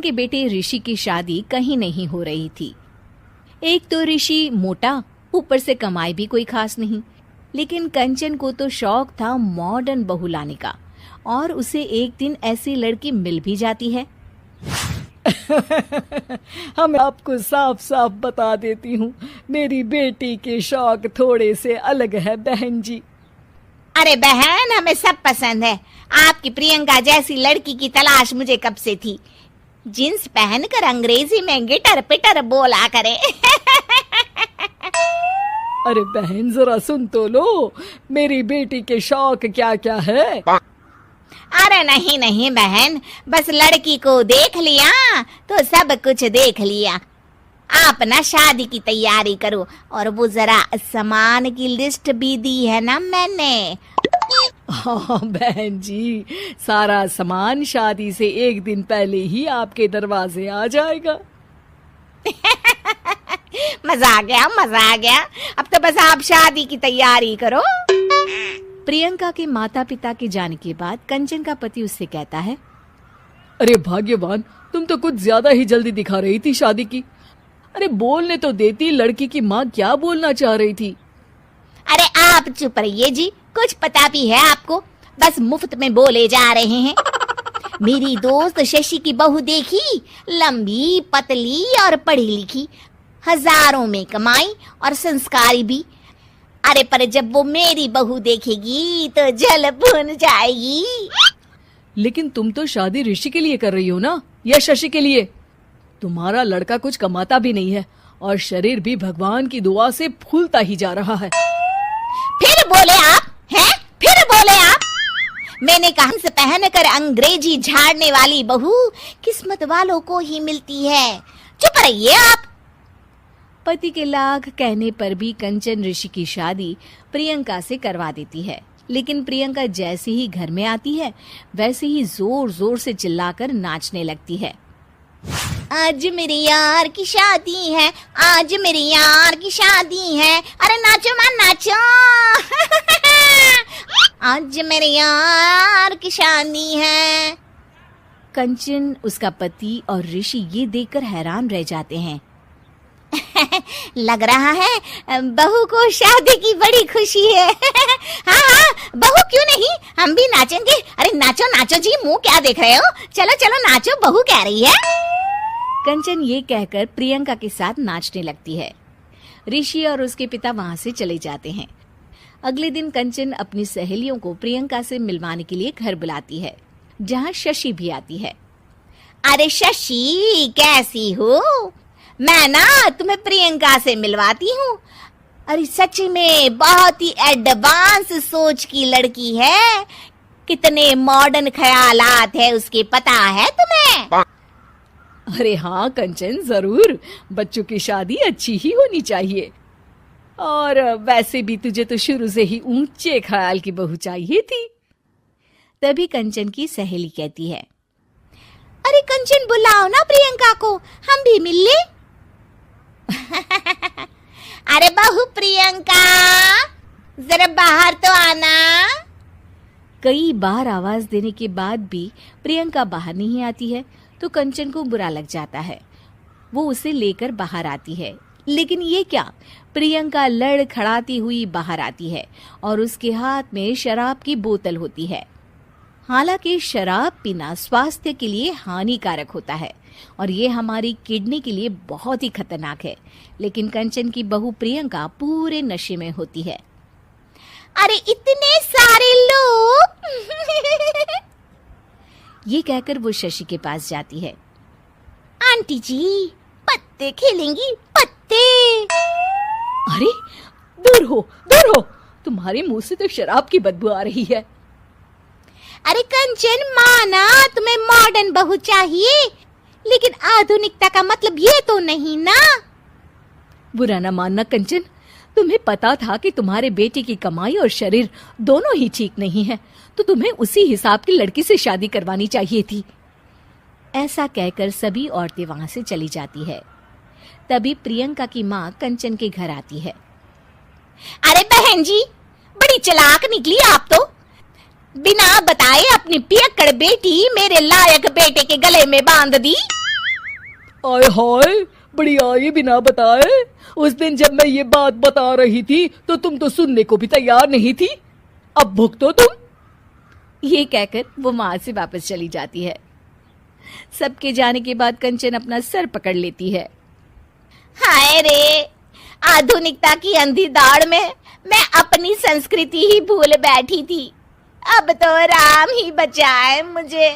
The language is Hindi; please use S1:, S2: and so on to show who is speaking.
S1: के बेटे ऋषि की शादी कहीं नहीं हो रही थी। एक तो ऋषि मोटा, ऊपर से कमाई भी कोई खास नहीं, लेकिन कंचन को तो शौक था मॉडर्न बहू लाने का, और उसे एक दिन ऐसी लड़की मिल भी जाती है।
S2: हम आपको साफ साफ बता देती हूँ, मेरी बेटी के शौक थोड़े से अलग है बहन जी।
S3: अरे बहन, हमें सब पसंद है। आपकी प्रियंका जैसी लड़की की तलाश मुझे कब से थी, जींस पहनकर अंग्रेजी में गिटर पिटर बोला करे।
S2: अरे बहन जरा सुन तो लो, मेरी बेटी के शौक क्या क्या है।
S3: अरे नहीं नहीं बहन, बस लड़की को देख लिया तो सब कुछ देख लिया। आप ना शादी की तैयारी करो, और वो जरा सामान की लिस्ट भी दी है ना मैंने।
S2: हाँ बहन जी, सारा सामान शादी से एक दिन पहले ही आपके दरवाजे आ जाएगा।
S3: मजा आ गया, मजा आ गया। अब तो बस आप शादी की तैयारी करो।
S1: प्रियंका के माता पिता के जाने के बाद कंचन का पति उससे कहता है,
S2: अरे भाग्यवान, तुम तो कुछ ज्यादा ही जल्दी दिखा रही थी शादी की। अरे बोलने तो देती, लड़की की माँ क्या बोलना चाह रही थी।
S3: अरे आप चुप रहिए जी, कुछ पता भी है आपको, बस मुफ्त में बोले जा रहे हैं। मेरी दोस्त शशि की बहू देखी, लंबी पतली और पढ़ी लिखी, हजारों में कमाई और संस्कारी भी। अरे पर जब वो मेरी बहू देखेगी तो जल भुन जाएगी।
S2: लेकिन तुम तो शादी ऋषि के लिए कर रही हो ना, या शशि के लिए? तुम्हारा लड़का कुछ कमाता भी नहीं है और शरीर भी भगवान की दुआ से फूलता ही जा रहा है।
S3: फिर बोले आप हैं? फिर बोले आप? मैंने कहा से पहनकर अंग्रेजी झाड़ने वाली बहू किस्मत वालों को ही मिलती है। चुप रहिए आप।
S1: पति के लाख कहने पर भी कंचन ऋषि की शादी प्रियंका से करवा देती है। लेकिन प्रियंका जैसे ही घर में आती है, वैसे ही जोर जोर से चिल्लाकर नाचने लगती है।
S3: आज मेरे यार की शादी है, आज मेरे यार की शादी है। अरे नाचो मां नाचो। आज मेरे यार की शादी है।
S1: कंचन, उसका पति और ऋषि ये देखकर हैरान रह जाते हैं।
S3: लग रहा है बहू को शादी की बड़ी खुशी है। हाँ हाँ, बहू क्यों नहीं, हम भी नाचेंगे। अरे नाचो नाचो जी, मुंह क्या देख रहे हो, चलो चलो नाचो, बहू कह रही है।
S1: कंचन ये कहकर प्रियंका के साथ नाचने लगती है। ऋषि और उसके पिता वहां से चले जाते हैं। अगले दिन कंचन अपनी सहेलियों को प्रियंका से मिलवाने के लिए घर बुलाती है, जहाँ शशि भी आती है।
S3: अरे शशि, कैसी हो? मैं ना तुम्हें प्रियंका से मिलवाती हूँ। अरे सच में बहुत ही एडवांस सोच की लड़की है, कितने मॉडर्न ख्यालात है उसके, पता है तुम्हें?
S2: अरे हाँ कंचन, जरूर, बच्चों की शादी अच्छी ही होनी चाहिए। और वैसे भी तुझे तो शुरू से ही ऊंचे ख्याल की बहू चाहिए थी।
S1: तभी कंचन की सहेली कहती है,
S3: अरे कंचन बुलाओ ना प्रियंका को, हम भी मिल ले। अरे बहू प्रियंका, जरा बाहर तो आना।
S1: कई बार आवाज देने के बाद भी प्रियंका बाहर नहीं आती है, तो कंचन को बुरा लग जाता है। वो उसे लेकर बाहर आती है, लेकिन ये क्या, प्रियंका लड़खड़ाती हुई बाहर आती है और उसके हाथ में शराब की बोतल होती है। हालांकि शराब पीना स्वास्थ्य के लिए हानिकारक होता है और ये हमारी किडनी के लिए बहुत ही खतरनाक है, लेकिन कंचन की बहू प्रियंका पूरे नशे में होती है।
S3: अरे इतने सारे लोग।
S1: ये कहकर वो शशि के पास जाती है।
S3: आंटी जी, पत्ते खेलेंगी, पत्ते।
S2: अरे दूर हो, दूर हो, तुम्हारे मुंह से तो शराब की बदबू आ रही है।
S3: अरे कंचन, माना तुम्हें मॉडर्न बहू चाहिए, लेकिन आधुनिकता का मतलब ये तो नहीं ना।
S2: बुरा ना मानना कंचन, तुम्हें पता था कि तुम्हारे बेटे की कमाई और शरीर दोनों ही ठीक नहीं है, तो तुम्हें उसी हिसाब की लड़की से शादी करवानी चाहिए थी।
S1: ऐसा कहकर सभी औरतें वहां से चली जाती है। तभी प्रियंका की माँ कंचन के घर आती है।
S3: अरे बहन जी, बड़ी चालाक निकली आप तो। बिना बताए अपनी पियक्कड़ बेटी मेरे लायक बेटे के गले में बांध दी।
S2: आय हाय, बड़ी आए बिना बताए। उस दिन जब मैं ये बात बता रही थी तो तुम तो सुनने को भी तैयार नहीं थी। अब भुगतो तुम।
S1: ये कहकर वो वहां से वापस चली जाती है। सबके जाने के बाद कंचन अपना सर पकड़ लेती है।
S3: हाय रे, आधुनिकता की अंधी दौड़ में मैं अपनी संस्कृति ही भूल बैठी थी। अब तो राम ही बचाए मुझे।